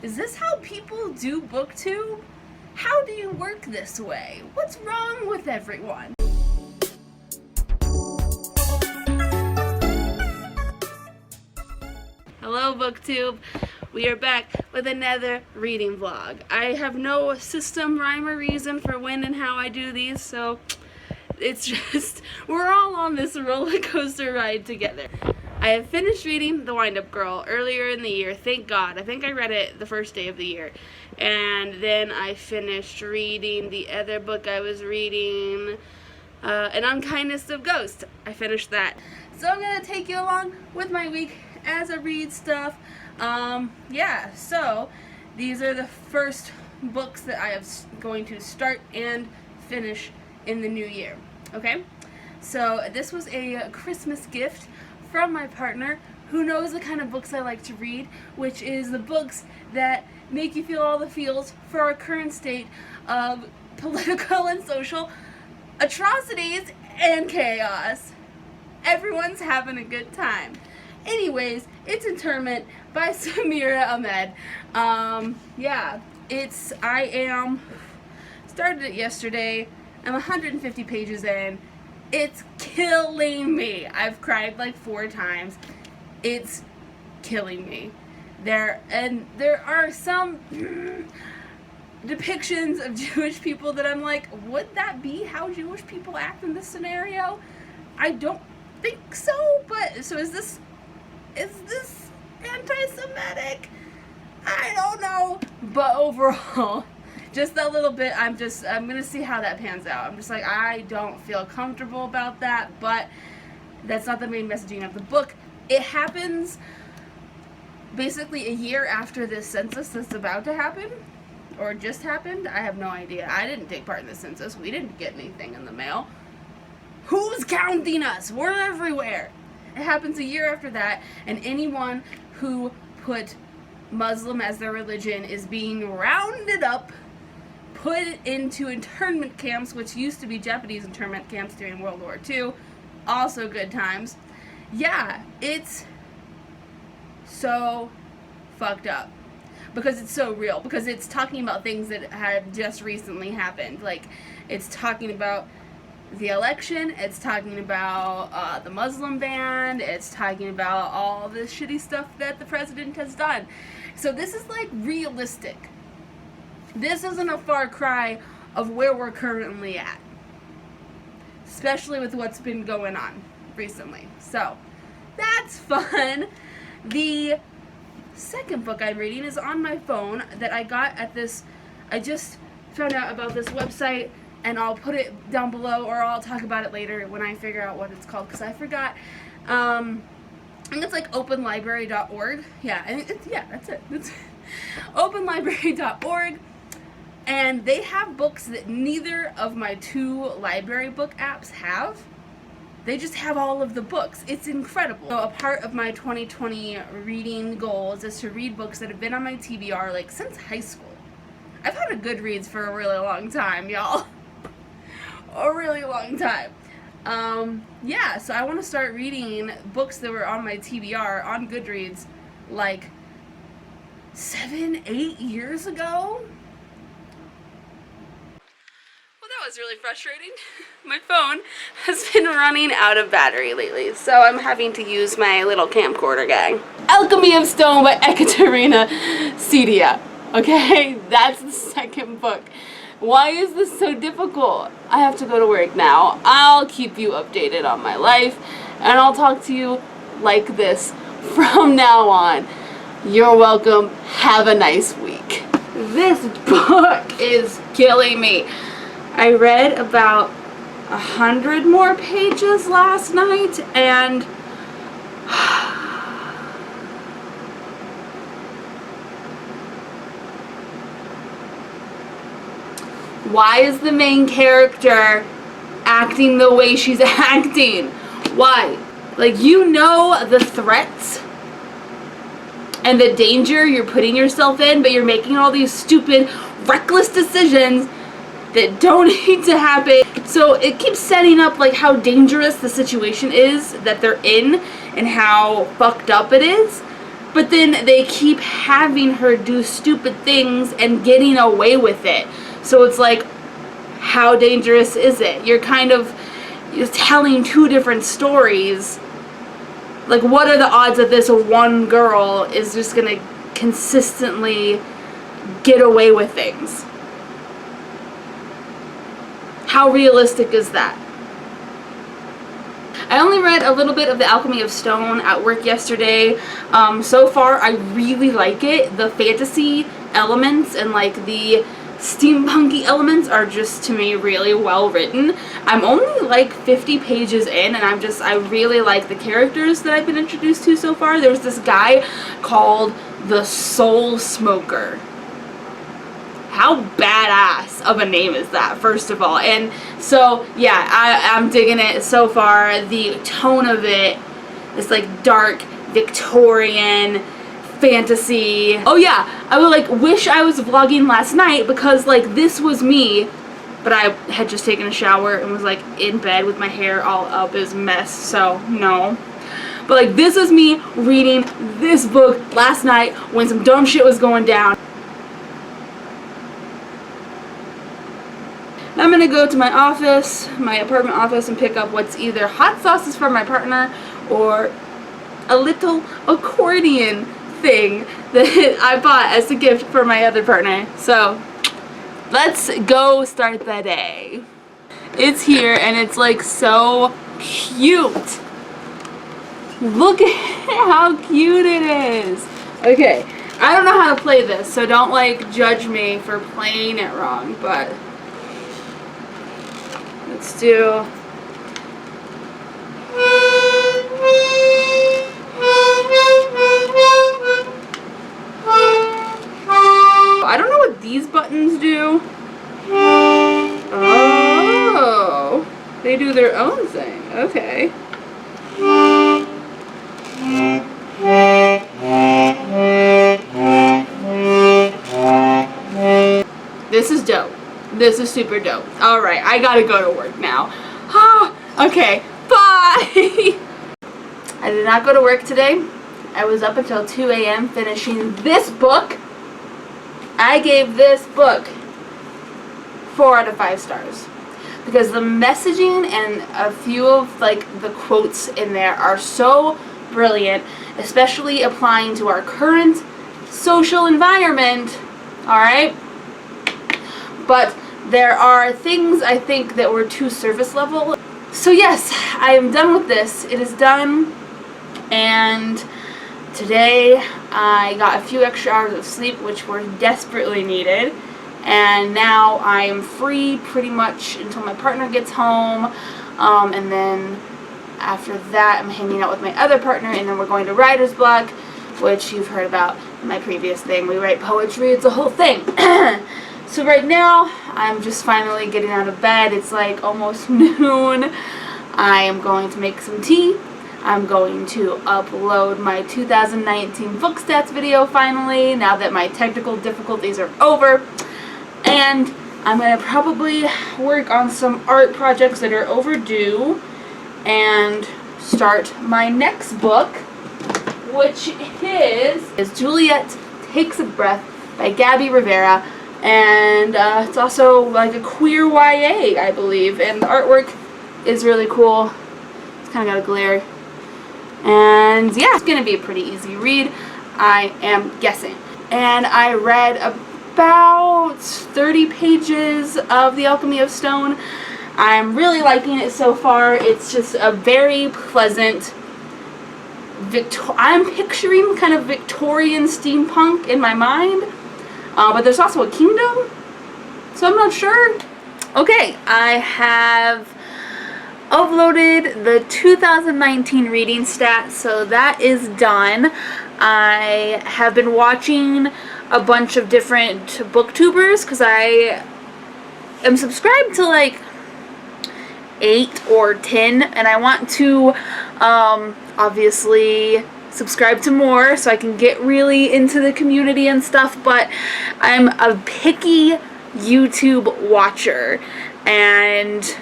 Is this how people do booktube? How do you work this way? What's wrong with everyone? Hello booktube, we are back with another reading vlog. I have no system, rhyme, or reason for when and how I do these, so it's just, we're all on this roller coaster ride together. I have finished reading The Wind-Up Girl earlier in the year, thank God. I think I read it the first day of the year. And then I finished reading the other book I was reading, An Unkindness of Ghosts. I finished that. So I'm going to take you along with my week as I read stuff. Yeah, so these are the first books that I am going to start and finish in the new year. Okay? So this was a Christmas gift from my partner, who knows the kind of books I like to read, which is the books that make you feel all the feels for our current state of political and social atrocities and chaos. Everyone's having a good time. Anyways, it's Interment by Samira Ahmed. Yeah, I started it yesterday. I'm 150 pages in. It's killing me. I've cried like 4 times. It's killing me. There are some depictions of Jewish people that I'm like, would that be how Jewish people act in this scenario? I don't think so, but so is this anti-Semitic? I don't know. But overall, just that little bit, I'm gonna see how that pans out. I'm just like, I don't feel comfortable about that, but that's not the main messaging of the book. It happens basically a year after this census that's about to happen, or just happened. I have no idea. I didn't take part in the census. We didn't get anything in the mail. Who's counting us? We're everywhere. It happens a year after that, and anyone who put Muslim as their religion is being rounded up, put into internment camps, which used to be Japanese internment camps during World War II. Also good times. Yeah, it's so fucked up. Because it's so real. Because it's talking about things that had just recently happened. Like, it's talking about the election, it's talking about the Muslim ban, it's talking about all this shitty stuff that the president has done. So this is like realistic. This isn't a far cry of where we're currently at, especially with what's been going on recently. So that's fun. The second book I'm reading is on my phone that I got at this, I just found out about this website, and I'll put it down below, or I'll talk about it later when I figure out what it's called, because I forgot. I think it's like openlibrary.org. Yeah, I think that's it. It's openlibrary.org. And they have books that neither of my 2 library book apps have. They just have all of the books. It's incredible. So a part of my 2020 reading goals is to read books that have been on my TBR like since high school. I've had a Goodreads for a really long time, y'all. A really long time. Yeah, so I want to start reading books that were on my TBR on Goodreads like 7, 8 years ago. That was really frustrating. My phone has been running out of battery lately, so I'm having to use my little camcorder gang. Alchemy of Stone by Ekaterina Sedia. Okay, that's the second book. Why is this so difficult? I have to go to work now. I'll keep you updated on my life, and I'll talk to you like this from now on. You're welcome. Have a nice week. This book is killing me. I read about 100 more pages last night, and why is the main character acting the way she's acting? Why? Like, you know the threats and the danger you're putting yourself in, but you're making all these stupid, reckless decisions that don't need to happen. So it keeps setting up like how dangerous the situation is that they're in and how fucked up it is. but then they keep having her do stupid things and getting away with it. So it's like, how dangerous is it? You're telling two different stories. Like, what are the odds that this one girl is just gonna consistently get away with things? How realistic is that? I only read a little bit of The Alchemy of Stone at work yesterday. So far, I really like it. The fantasy elements and like the steampunky elements are just, to me, really well written. I'm only like 50 pages in, and I really like the characters that I've been introduced to so far. There's this guy called the Soul Smoker. How badass of a name is that, first of all? And so, yeah, I'm digging it so far. The tone of it is like dark, Victorian, fantasy. Oh yeah, I would like wish I was vlogging last night, because like this was me, but I had just taken a shower and was like in bed with my hair all up as mess, so no. But like this is me reading this book last night when some dumb shit was going down. I'm gonna go to my office, my apartment office, and pick up what's either hot sauces for my partner or a little accordion thing that I bought as a gift for my other partner. So let's go start the day. It's here and it's like so cute. Look at how cute it is. Okay, I don't know how to play this, so don't like judge me for playing it wrong, but let's do. I don't know what these buttons do. Oh, they do their own thing. Okay. This is dope. This is super dope. Alright, I gotta go to work now. Okay, bye! I did not go to work today. I was up until 2 a.m. finishing this book. I gave this book 4 out of 5 stars. Because the messaging and a few of like the quotes in there are so brilliant, especially applying to our current social environment. Alright? But there are things I think that were too surface level. So yes, I am done with this. It is done. And today I got a few extra hours of sleep, which were desperately needed. And now I am free pretty much until my partner gets home. And then after that I'm hanging out with my other partner, and then we're going to writer's block, which you've heard about in my previous thing. We write poetry. It's a whole thing. So right now, I'm just finally getting out of bed. It's like almost noon. I am going to make some tea. I'm going to upload my 2019 book stats video finally, now that my technical difficulties are over. And I'm going to probably work on some art projects that are overdue and start my next book, which is Juliet Takes a Breath by Gabby Rivera. And it's also like a queer YA, I believe. And the artwork is really cool. It's kind of got a glare. And yeah, it's going to be a pretty easy read, I am guessing. And I read about 30 pages of The Alchemy of Stone. I'm really liking it so far. It's just a very pleasant I'm picturing kind of Victorian steampunk in my mind. But there's also a kingdom, so I'm not sure. Okay, I have uploaded the 2019 reading stats, so that is done. I have been watching a bunch of different booktubers because I am subscribed to like 8 or 10, and I want to obviously subscribe to more so I can get really into the community and stuff, but I'm a picky YouTube watcher, and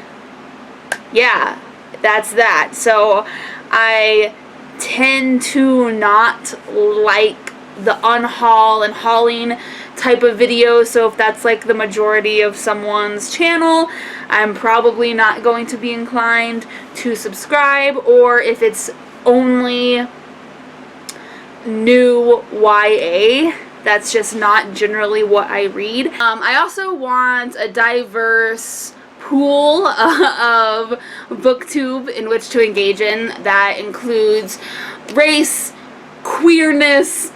yeah, that's that. So I tend to not like the unhaul and hauling type of video, so if that's like the majority of someone's channel, I'm probably not going to be inclined to subscribe, or if it's only new YA, that's just not generally what I read. I also want a diverse pool of booktube in which to engage in that includes race, queerness,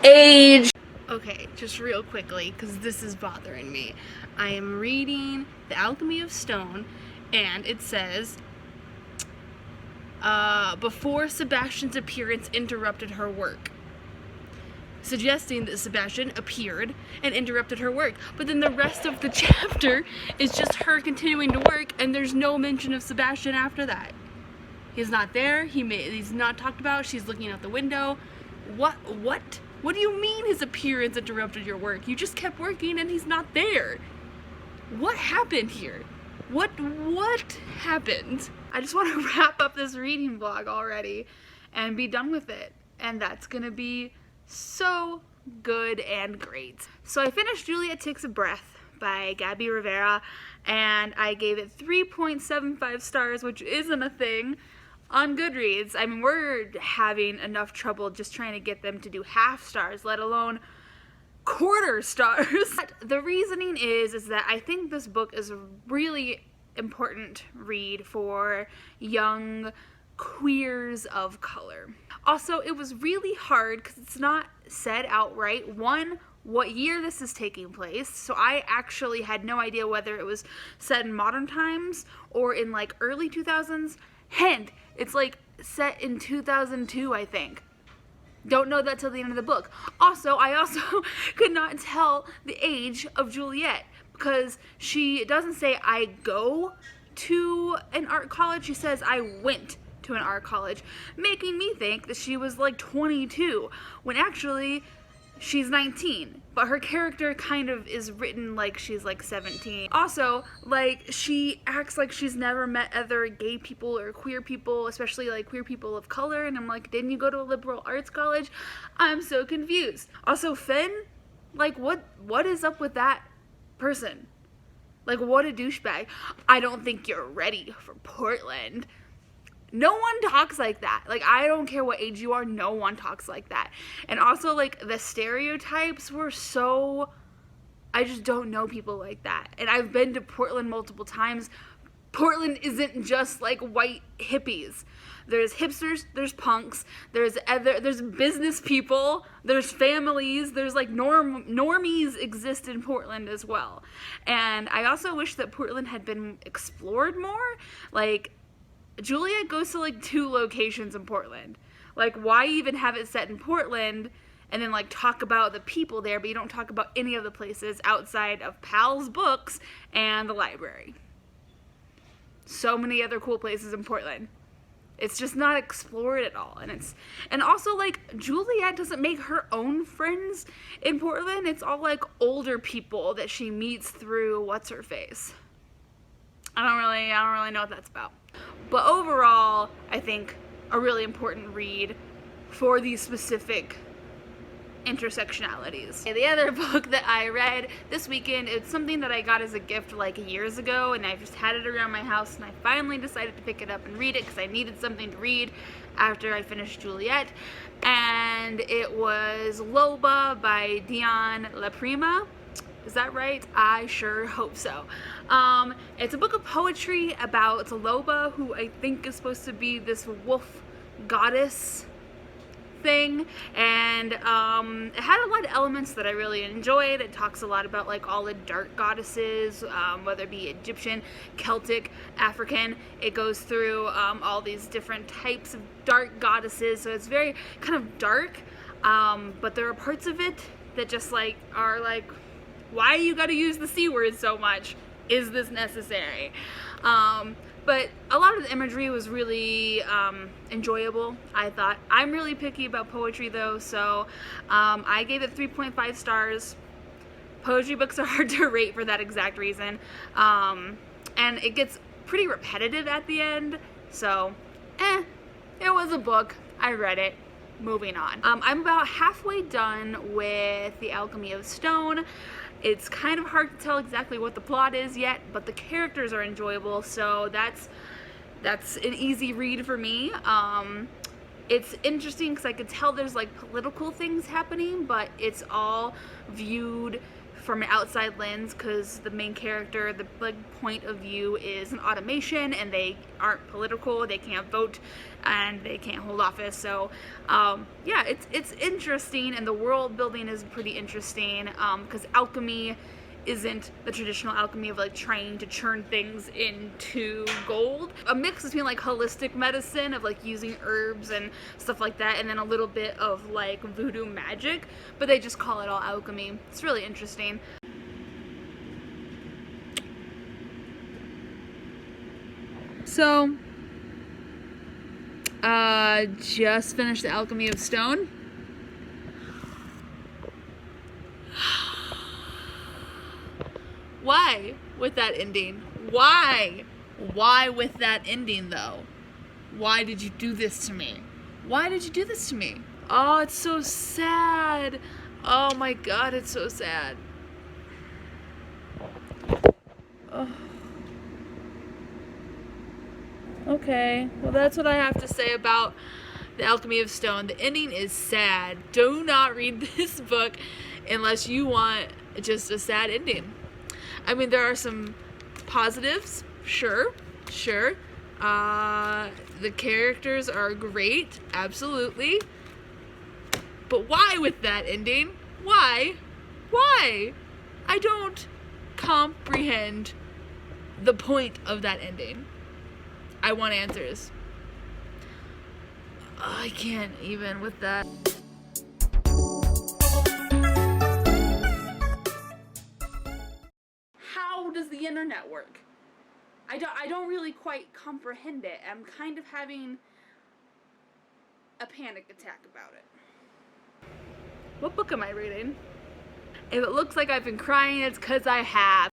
age. Okay, just real quickly, because this is bothering me. I am reading The Alchemy of Stone, and it says, before Sebastian's appearance interrupted her work, suggesting that Sebastian appeared and interrupted her work. But then the rest of the chapter is just her continuing to work, and there's no mention of Sebastian after that. He's not there, he's not talked about, she's looking out the window. What do you mean his appearance interrupted your work? You just kept working and he's not there. What happened here? What happened? I just want to wrap up this reading vlog already and be done with it. And that's gonna be so good and great. So I finished Juliet Takes a Breath by Gabby Rivera, and I gave it 3.75 stars, which isn't a thing on Goodreads. I mean, we're having enough trouble just trying to get them to do half stars, let alone quarter stars. But the reasoning is that I think this book is a really important read for young queers of color. Also, it was really hard because it's not said outright, one, what year this is taking place. So I actually had no idea whether it was set in modern times or in like early 2000s. Hint, it's like set in 2002, I think. Don't know that till the end of the book. Also, I also could not tell the age of Juliet because she doesn't say I go to an art college, she says I went to an art college, making me think that she was like 22 when actually she's 19, but her character kind of is written like she's like 17. Also, like, she acts like she's never met other gay people or queer people, especially like queer people of color, and I'm like, didn't you go to a liberal arts college? I'm so confused. Also, Finn, like, what is up with that person? Like, what a douchebag. I don't think you're ready for Portland. No one talks like that. Like, I don't care what age you are, no one talks like that. And also, like, the stereotypes were so, I just don't know people like that. And I've been to Portland multiple times. Portland isn't just like white hippies. There's hipsters, there's punks, there's business people, there's families, there's like normies exist in Portland as well. And I also wish that Portland had been explored more. Like, Juliet goes to like 2 locations in Portland. Like, why even have it set in Portland and then like talk about the people there, but you don't talk about any of the places outside of Pal's books and the library? So many other cool places in Portland. It's just not explored at all. And also, like, Juliet doesn't make her own friends in Portland. It's all like older people that she meets through what's her face. I don't really know what that's about. But overall, I think a really important read for these specific intersectionalities. The other book that I read this weekend, it's something that I got as a gift like years ago, and I just had it around my house, and I finally decided to pick it up and read it because I needed something to read after I finished Juliet. And it was Loba by Dion LaPrima. Is that right? I sure hope so. It's a book of poetry about Loba, who I think is supposed to be this wolf goddess thing, and it had a lot of elements that I really enjoyed. It talks a lot about like all the dark goddesses, whether it be Egyptian, Celtic, African. It goes through all these different types of dark goddesses, so it's very kind of dark, but there are parts of it that just like are like, why you gotta use the C word so much? Is this necessary? But a lot of the imagery was really enjoyable, I thought. I'm really picky about poetry though, so I gave it 3.5 stars. Poetry books are hard to rate for that exact reason. And it gets pretty repetitive at the end, so it was a book. I read it. Moving on. I'm about halfway done with The Alchemy of Stone. It's kind of hard to tell exactly what the plot is yet, but the characters are enjoyable, so that's an easy read for me. It's interesting because I could tell there's like political things happening, but it's all viewed from an outside lens because the main character, the like point of view is an automation, and they aren't political, they can't vote, and they can't hold office. So yeah, it's interesting, and the world building is pretty interesting because alchemy isn't the traditional alchemy of like trying to churn things into gold. A mix between like holistic medicine of like using herbs and stuff like that, and then a little bit of like voodoo magic, but they just call it all alchemy. It's really interesting. So, just finished The Alchemy of Stone. Why with that ending? Why? Why with that ending though? Why did you do this to me? Why did you do this to me? Oh, it's so sad. Oh my God, it's so sad. Oh. Okay, well that's what I have to say about The Alchemy of Stone. The ending is sad. Do not read this book unless you want just a sad ending. I mean, there are some positives, sure. The characters are great, absolutely. But why with that ending? Why? Why? I don't comprehend the point of that ending. I want answers. I can't even with that. How does the internet work? I don't really quite comprehend it. I'm kind of having a panic attack about it. What book am I reading? If it looks like I've been crying, it's because I have.